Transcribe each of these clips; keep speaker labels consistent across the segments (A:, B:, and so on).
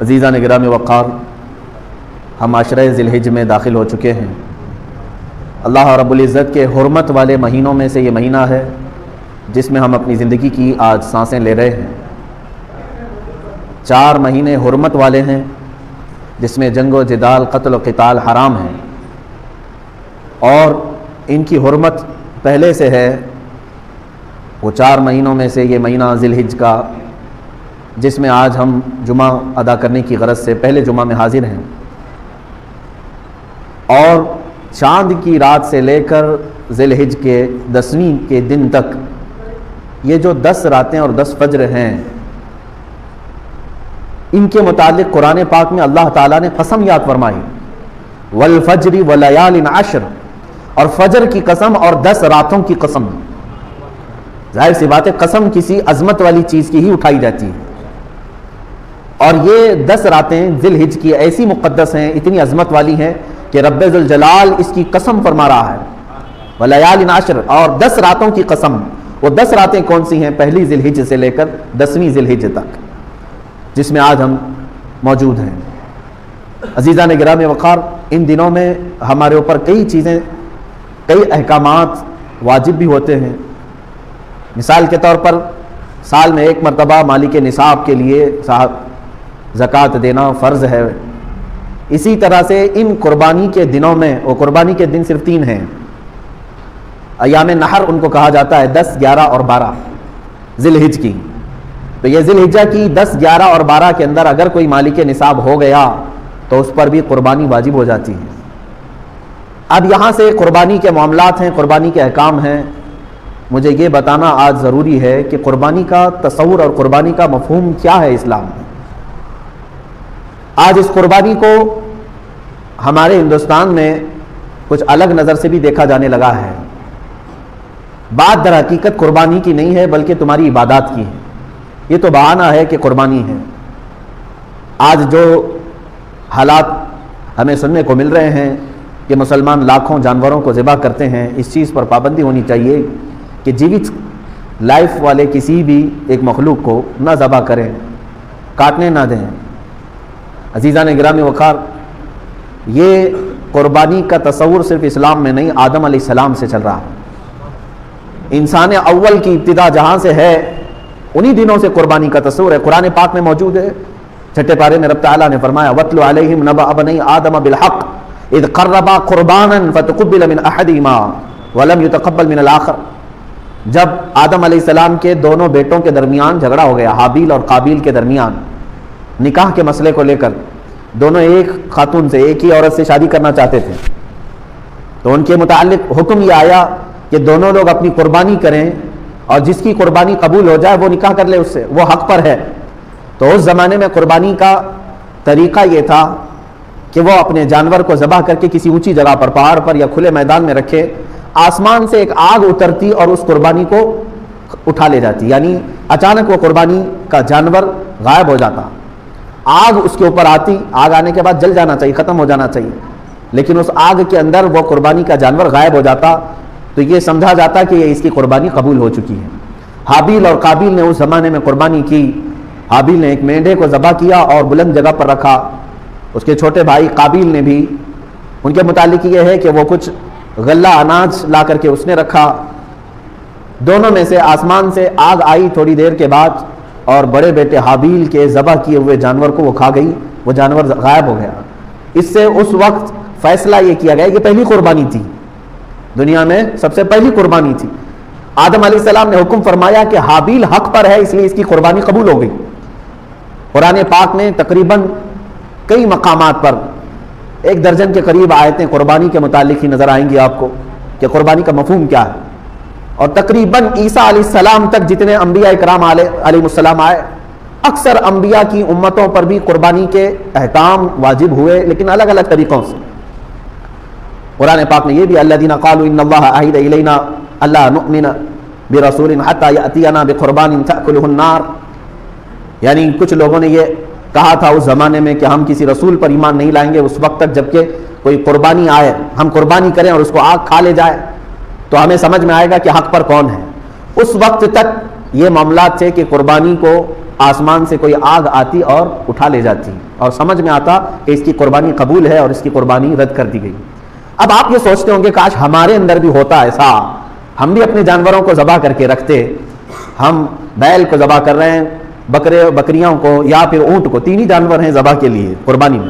A: عزیزان گرامی وقار، ہم عشرہ ذی الحجہ میں داخل ہو چکے ہیں۔ اللہ رب العزت کے حرمت والے مہینوں میں سے یہ مہینہ ہے جس میں ہم اپنی زندگی کی آج سانسیں لے رہے ہیں۔ 4 مہینے حرمت والے ہیں جس میں جنگ و جدال، قتل و قتال حرام ہیں، اور ان کی حرمت پہلے سے ہے۔ وہ 4 مہینوں میں سے یہ مہینہ ذی الحجہ کا، جس میں آج ہم جمعہ ادا کرنے کی غرض سے پہلے جمعہ میں حاضر ہیں، اور چاند کی رات سے لے کر ذی الحجہ کے 10ویں کے دن تک یہ جو 10 راتیں اور 10 فجر ہیں، ان کے متعلق قرآن پاک میں اللہ تعالیٰ نے قسم یاد فرمائی، والفجر ولیال عشر، اور فجر کی قسم اور 10 راتوں کی قسم۔ ظاہر سی بات ہے، قسم کسی عظمت والی چیز کی ہی اٹھائی جاتی ہے، اور یہ 10 راتیں ذی الحجہ کی ایسی مقدس ہیں، اتنی عظمت والی ہیں کہ رب ذوالجلال اس کی قسم فرما رہا ہے، ولیال عشر، اور 10 راتوں کی قسم۔ وہ 10 راتیں کون سی ہیں؟ پہلی ذی الحجہ سے لے کر 10ویں ذی الحجہ تک، جس میں آج ہم موجود ہیں۔ عزیزان گرامی وقار، ان دنوں میں ہمارے اوپر کئی چیزیں، کئی احکامات واجب بھی ہوتے ہیں۔ مثال کے طور پر سال میں 1 مرتبہ مالک نصاب کے لیے زکوٰۃ دینا فرض ہے۔ اسی طرح سے ان قربانی کے دنوں میں، وہ قربانی کے دن صرف 3 ہیں، ایام نحر ان کو کہا جاتا ہے، 10، 11 اور 12 ذی الحجہ کی۔ تو یہ ذی الحجہ کی 10، 11 اور 12 کے اندر اگر کوئی مالک نصاب ہو گیا تو اس پر بھی قربانی واجب ہو جاتی ہے۔ اب یہاں سے قربانی کے معاملات ہیں، قربانی کے احکام ہیں۔ مجھے یہ بتانا آج ضروری ہے کہ قربانی کا تصور اور قربانی کا مفہوم کیا ہے اسلام میں۔ آج اس قربانی کو ہمارے ہندوستان میں کچھ الگ نظر سے بھی دیکھا جانے لگا ہے۔ بات در حقیقت قربانی کی نہیں ہے بلکہ تمہاری عبادات کی ہے۔ یہ تو بہانہ ہے کہ قربانی ہے۔ آج جو حالات ہمیں سننے کو مل رہے ہیں کہ مسلمان لاکھوں جانوروں کو ذبح کرتے ہیں، اس چیز پر پابندی ہونی چاہیے کہ جیوت لائف والے کسی بھی ایک مخلوق کو نہ ذبح کریں، کاٹنے نہ دیں۔ عزیزان گرامی وقار، یہ قربانی کا تصور صرف اسلام میں نہیں، آدم علیہ السلام سے چل رہا ہے۔ انسان اول کی ابتدا جہاں سے ہے، انہی دنوں سے قربانی کا تصور ہے۔ قرآن پاک میں موجود ہے، 6 پارے میں رب تعالیٰ نے فرمایا، وَاتْلُ عَلَيْهِمْ نَبَأَ بَنِي آدَمَ بِالْحَقِّ اِذْ قَرَّبَا قُرْبَانًا فَتُقُبِّلَ مِنْ أَحَدِهِمَا وَلَمْ يُتَقَبَّلْ مِنَ الْآخَرِ۔ جب آدم علیہ السلام کے دونوں بیٹوں کے درمیان جھگڑا ہو گیا، حابیل اور قابیل کے درمیان، نکاح کے مسئلے کو لے کر، دونوں ایک خاتون سے، ایک ہی عورت سے شادی کرنا چاہتے تھے، تو ان کے متعلق حکم یہ آیا کہ دونوں لوگ اپنی قربانی کریں، اور جس کی قربانی قبول ہو جائے وہ نکاح کر لے اس سے، وہ حق پر ہے۔ تو اس زمانے میں قربانی کا طریقہ یہ تھا کہ وہ اپنے جانور کو ذبح کر کے کسی اونچی جگہ پر، پہاڑ پر یا کھلے میدان میں رکھے، آسمان سے ایک آگ اترتی اور اس قربانی کو اٹھا لے جاتی، یعنی اچانک وہ قربانی کا جانور غائب ہو جاتا، آگ اس کے اوپر آتی، آگ آنے کے بعد جل جانا چاہیے، ختم ہو جانا چاہیے، لیکن اس آگ کے اندر وہ قربانی کا جانور غائب ہو جاتا، تو یہ سمجھا جاتا کہ یہ اس کی قربانی قبول ہو چکی ہے۔ حابیل اور قابیل نے اس زمانے میں قربانی کی۔ حابیل نے ایک مینڈھے کو ذبح کیا اور بلند جگہ پر رکھا، اس کے چھوٹے بھائی قابیل نے بھی، ان کے متعلق یہ ہے کہ وہ کچھ غلہ اناج لا کر کے اس نے رکھا۔ دونوں میں سے آسمان سے آگ آئی تھوڑی دیر کے بعد، اور بڑے بیٹے حابیل کے ذبح کیے ہوئے جانور کو وہ کھا گئی، وہ جانور غائب ہو گیا۔ اس سے اس وقت فیصلہ یہ کیا گیا کہ پہلی قربانی تھی، دنیا میں سب سے پہلی قربانی تھی۔ آدم علیہ السلام نے حکم فرمایا کہ حابیل حق پر ہے، اس لیے اس کی قربانی قبول ہو گئی۔ قرآن پاک میں تقریباً کئی مقامات پر 1 درجن کے قریب آیتیں قربانی کے متعلق ہی نظر آئیں گی آپ کو کہ قربانی کا مفہوم کیا ہے، اور تقریباً عیسیٰ علیہ السلام تک جتنے انبیاء اکرام علیہ السلام آئے، اکثر انبیاء کی امتوں پر بھی قربانی کے احکام واجب ہوئے، لیکن الگ الگ طریقوں سے۔ قرآن پاک میں یہ بھی، الذین قالوا ان اللہ عہد الینا الا نؤمن برسول حتی یأتینا بقربان تأکلہ النار، یعنی کچھ لوگوں نے یہ کہا تھا اس زمانے میں کہ ہم کسی رسول پر ایمان نہیں لائیں گے اس وقت تک جب کہ کوئی قربانی آئے، ہم قربانی کریں اور اس کو آگ کھا لے جائے تو ہمیں سمجھ میں آئے گا کہ حق پر کون ہے۔ اس وقت تک یہ معاملات تھے کہ قربانی کو آسمان سے کوئی آگ آتی اور اٹھا لے جاتی اور سمجھ میں آتا کہ اس کی قربانی قبول ہے اور اس کی قربانی رد کر دی گئی۔ اب آپ یہ سوچتے ہوں گے کاش ہمارے اندر بھی ہوتا ایسا، ہم بھی اپنے جانوروں کو ذبح کر کے رکھتے، ہم بیل کو ذبح کر رہے ہیں، بکریوں کو یا پھر اونٹ کو، تین ہی جانور ہیں ذبح کے لیے قربانی میں،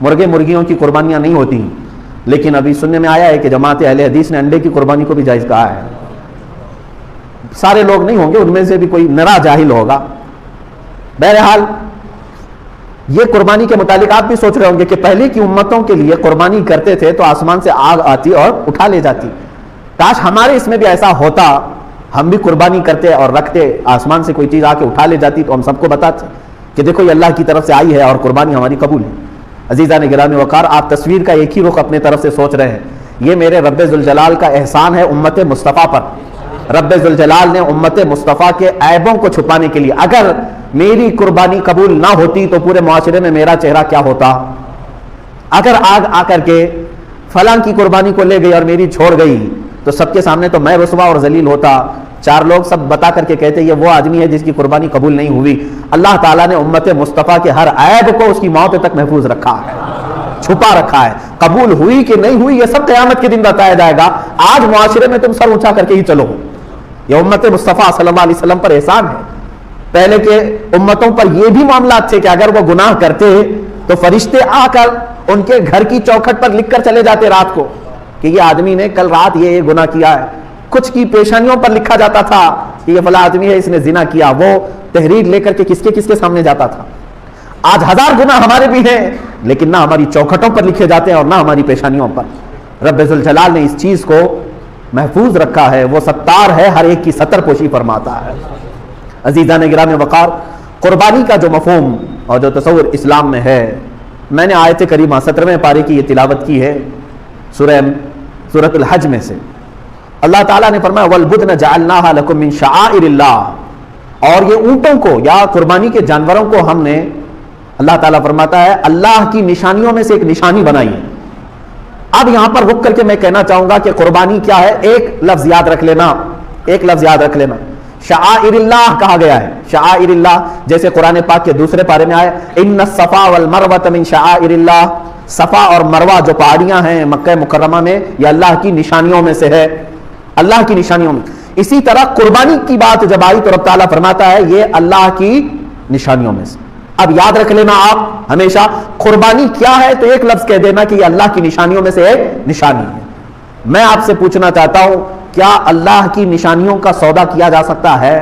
A: مرغے مرغیوں کی قربانیاں نہیں ہوتی، لیکن ابھی سننے میں آیا ہے کہ جماعت اہل حدیث نے انڈے کی قربانی کو بھی جائز کہا ہے۔ سارے لوگ نہیں ہوں گے، ان میں سے بھی کوئی نرا جاہل ہوگا۔ بہرحال یہ قربانی کے متعلق آپ بھی سوچ رہے ہوں گے کہ پہلے کی امتوں کے لیے قربانی کرتے تھے تو آسمان سے آگ آتی اور اٹھا لے جاتی، کاش ہمارے اس میں بھی ایسا ہوتا، ہم بھی قربانی کرتے اور رکھتے، آسمان سے کوئی چیز آ کے اٹھا لے جاتی تو ہم سب کو بتاتے کہ دیکھو یہ اللہ کی طرف سے آئی ہے اور قربانی ہماری قبول ہے۔ عزیزان گرامی وقار، آپ تصویر کا ایک ہی رخ اپنے طرف سے سوچ رہے ہیں، یہ میرے رب ذوالجلال کا احسان ہے امت مصطفیٰ پر۔ رب ذوالجلال نے امت مصطفیٰ کے عیبوں کو چھپانے کے لیے، اگر میری قربانی قبول نہ ہوتی تو پورے معاشرے میں میرا چہرہ کیا ہوتا؟ اگر آگ آ کر کے فلاں کی قربانی کو لے گئی اور میری چھوڑ گئی تو سب کے سامنے تو میں رسوا اور ذلیل ہوتا، چار لوگ سب بتا کر کے کہتے یہ وہ آدمی ہے جس کی قربانی قبول نہیں ہوئی۔ اللہ تعالیٰ نے امت مصطفیٰ کے ہر عیب کو اس کی موت تک محفوظ رکھا ہے، چھپا رکھا ہے، قبول ہوئی کہ نہیں ہوئی یہ سب قیامت کے دن بتایا جائے گا۔ آج معاشرے میں تم سر اونچا کر کے ہی چلو، یہ امت مصطفیٰ صلی اللہ علیہ وسلم پر احسان ہے۔ پہلے کے امتوں پر یہ بھی معاملات تھے کہ اگر وہ گناہ کرتے تو فرشتے آ کر ان کے گھر کی چوکھٹ پر لکھ کر چلے جاتے رات کو کہ یہ آدمی نے کل رات یہ گناہ کیا ہے۔ کچھ کی پیشانیوں پر لکھا جاتا تھا کہ یہ فلاں آدمی ہے، اس نے زنا کیا، وہ تحریر لے کر کے کس کے سامنے جاتا تھا۔ آج ہزار گناہ ہمارے بھی ہیں لیکن نہ ہماری چوکھٹوں پر لکھے جاتے ہیں اور نہ ہماری پیشانیوں پر۔ رب ذوالجلال نے اس چیز کو محفوظ رکھا ہے، وہ ستار ہے، ہر ایک کی ستر پوشی فرماتا ہے۔ عزیزان گرامی وقار، قربانی کا جو مفہوم اور جو تصور اسلام میں ہے، میں نے آیت کریمہ 17ویں پارے کی یہ تلاوت کی ہے سورۃ الحج میں سے۔ اللہ تعالیٰ نے فرمایا وَالْبُدْنَ جَعَلْنَاهَا لَكُم مِّن شَعَائِرِ اللَّهِ، اور یہ اونٹوں کو یا قربانی کے جانوروں کو ہم نے، اللہ تعالیٰ فرماتا ہے، اللہ کی نشانیوں میں سے ایک نشانی بنائی ہے۔ اب یہاں پر رک کر کے میں کہنا چاہوں گا کہ قربانی کیا ہے، ایک لفظ یاد رکھ لینا، شعائر اللہ کہا گیا ہے۔ شعائر اللہ جیسے قرآن پاک کے دوسرے پارے میں آیا ان الصفا والمروۃ من شعائر اللہ، صفا اور مروہ جو پہاڑیاں ہیں مکہ مکرمہ میں، یہ اللہ کی نشانیوں میں سے ہے، اللہ کی نشانیوں میں۔ اسی طرح قربانی کی بات جب آئی تو رب تعالیٰ فرماتا ہے یہ اللہ کی نشانیوں میں سے۔ اب یاد رکھ لینا آپ ہمیشہ، قربانی کیا ہے تو ایک لفظ کہہ دینا کہ یہ اللہ کی نشانیوں میں سے ایک نشانی ہے۔ میں آپ سے پوچھنا چاہتا ہوں کیا اللہ کی نشانیوں کا سودا کیا جا سکتا ہے؟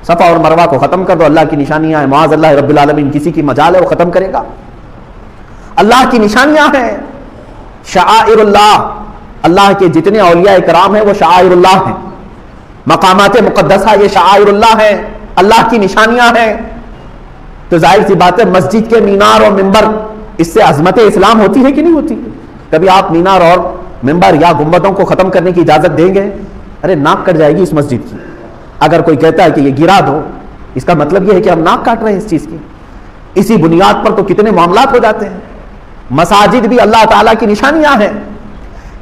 A: صفا اور مروہ کو ختم کر دو، اللہ کی نشانیاں ہیں، معاذ اللہ رب العالمین کسی کی مجال ہے وہ ختم کرے گا؟ اللہ کی نشانیاں ہیں، شعائر اللہ، اللہ کے جتنے اولیاء کرام ہیں وہ شعائر اللہ ہیں، مقامات مقدسہ یہ شعائر اللہ ہیں، اللہ کی نشانیاں ہیں۔ تو ظاہر سی بات ہے مسجد کے مینار اور منبر، اس سے عظمت اسلام ہوتی ہے کہ نہیں ہوتی؟ کبھی آپ مینار اور منبر یا گنبدوں کو ختم کرنے کی اجازت دیں گے؟ ارے ناک کٹ جائے گی اس مسجد کی۔ اگر کوئی کہتا ہے کہ یہ گرا دو، اس کا مطلب یہ ہے کہ ہم ناک کاٹ رہے ہیں اس چیز کی۔ اسی بنیاد پر تو کتنے معاملات ہو جاتے ہیں۔ مساجد بھی اللہ تعالیٰ کی نشانیاں ہیں۔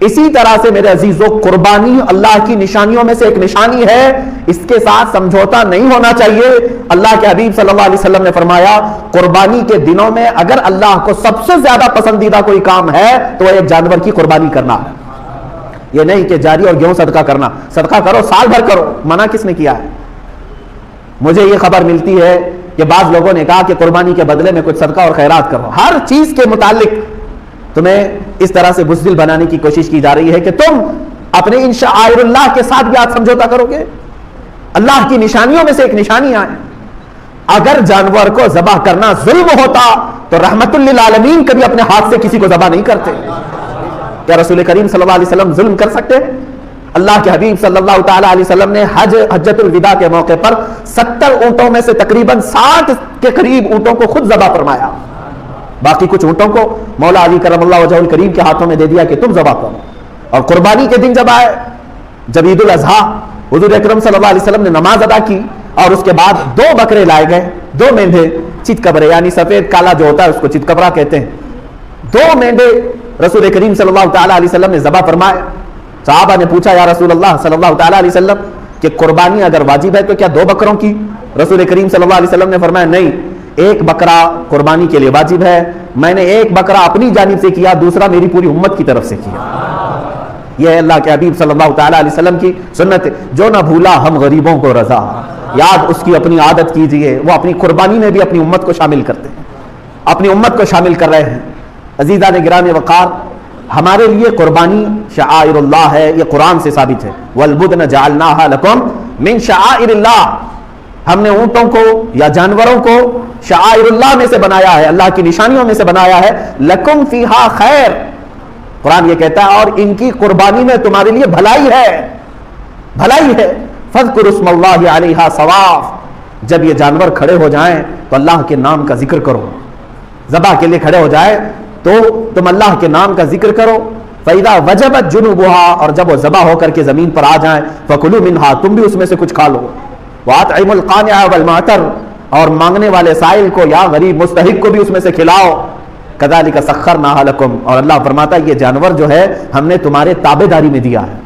A: اسی طرح سے میرے عزیزو قربانی اللہ کی نشانیوں میں سے ایک نشانی ہے، اس کے ساتھ سمجھوتا نہیں ہونا چاہیے۔ اللہ کے حبیب صلی اللہ علیہ وسلم نے فرمایا قربانی کے دنوں میں اگر اللہ کو سب سے زیادہ پسندیدہ کوئی کام ہے تو وہ ایک جانور کی قربانی کرنا ہے۔ یہ نہیں کہ جاری اور گیہوں صدقہ کرنا، صدقہ کرو سال بھر کرو، منع کس نے کیا ہے؟ مجھے یہ خبر ملتی ہے کہ بعض لوگوں نے کہا کہ قربانی کے بدلے میں کچھ صدقہ اور خیرات کرو۔ ہر چیز کے متعلق تمہیں اس طرح سے بزدل بنانے کی کوشش کی جا رہی ہے کہ تم اپنے ان شعائر اللہ کے ساتھ بھی آج سمجھوتا کرو گے۔ اللہ کی نشانیوں میں سے ایک نشانی ہے، اگر جانور کو ذبح کرنا ظلم ہوتا تو رحمت للعالمین کبھی اپنے ہاتھ سے کسی کو ذبح نہیں کرتے۔ کیا رسول کریم صلی اللہ علیہ وسلم ظلم کر سکتے؟ اللہ کے حبیب صلی اللہ تعالی علیہ وسلم نے حجۃ الوداع کے موقع پر 70 اونٹوں میں سے تقریباً 60 کے قریب اونٹوں کو خود ذبح فرمایا، باقی کچھ اونٹوں کو مولا علی کرم اللہ وجہہ الکریم کے ہاتھوں میں دے دیا کہ تم ذبح کرو۔ اور قربانی کے دن جب آئے، جب عید الاضحیٰ، حضور اکرم صلی اللہ علیہ وسلم نے نماز ادا کی اور اس کے بعد 2 بکرے لائے گئے، 2 مینڈے، چتکبرے یعنی سفید کالا جو ہوتا ہے اس کو چتکبرا کہتے ہیں، 2 مینڈے رسول کریم صلی اللہ تعالی علیہ وسلم نے ذبح فرمائے۔ صحابہ نے پوچھا یا رسول اللہ صلی اللہ تعالی علیہ وسلم کہ قربانی اگر واجب ہے تو کیا 2 بکروں کی رسول کریم صلی اللہ علیہ وسلم نے فرمایا نہیں، ایک بکرا قربانی کے لیے واجب ہے، میں نے ایک بکرا اپنی جانب سے کیا، دوسرا میری پوری امت کی طرف سے کیا۔ یہ ہے اللہ کے حبیب صلی اللہ تعالی علیہ وسلم کی سنت۔ جو نہ بھولا ہم غریبوں کو رضا، یاد اس کی اپنی عادت کیجئے، وہ اپنی قربانی میں بھی اپنی امت کو شامل کرتے ہیں، اپنی امت کو شامل کر رہے ہیں۔ عزیزان گرامی وقار، ہمارے لیے قربانی شعائر اللہ ہے، یہ قرآن سے ثابت ہے۔ وَالْبُدْنَ جَعَلْنَاهَا لَكُمْ مِنْ شَعَائِرِ اللَّهِ، ہم نے اونٹوں کو یا جانوروں کو شعائر اللہ میں سے بنایا ہے، اللہ کی نشانیوں میں سے بنایا ہے۔ لَكُمْ فِيهَا خیر، قرآن یہ کہتا ہے اور ان کی قربانی میں تمہارے لیے بھلائی ہے، بھلائی ہے۔ فَاذْكُرُوا اسْمَ اللَّهِ عَلَيْهَا صَوَافَ، جب یہ جانور کھڑے ہو جائیں تو اللہ کے نام کا ذکر کرو، ذبح کے لیے کھڑے ہو جائے تو تم اللہ کے نام کا ذکر کرو۔ فَإِذَا وَجَبَتْ جُنُوبُهَا، اور جب وہ ذبح ہو کر کے زمین پر آ جائیں، فَكُلُوا مِنْهَا، تم بھی اس میں سے کچھ کھا لو۔ وَأَطْعِمُوا الْقَانِعَ وَالْمُعْتَرَّ، اور مانگنے والے سائل کو یا غریب مستحق کو بھی اس میں سے کھلاؤ۔ كَذَلِكَ سَخَّرْنَاهَا لَكُمْ، اور اللہ فرماتا ہے یہ جانور جو ہے ہم نے تمہارے تابع داری میں دیا ہے،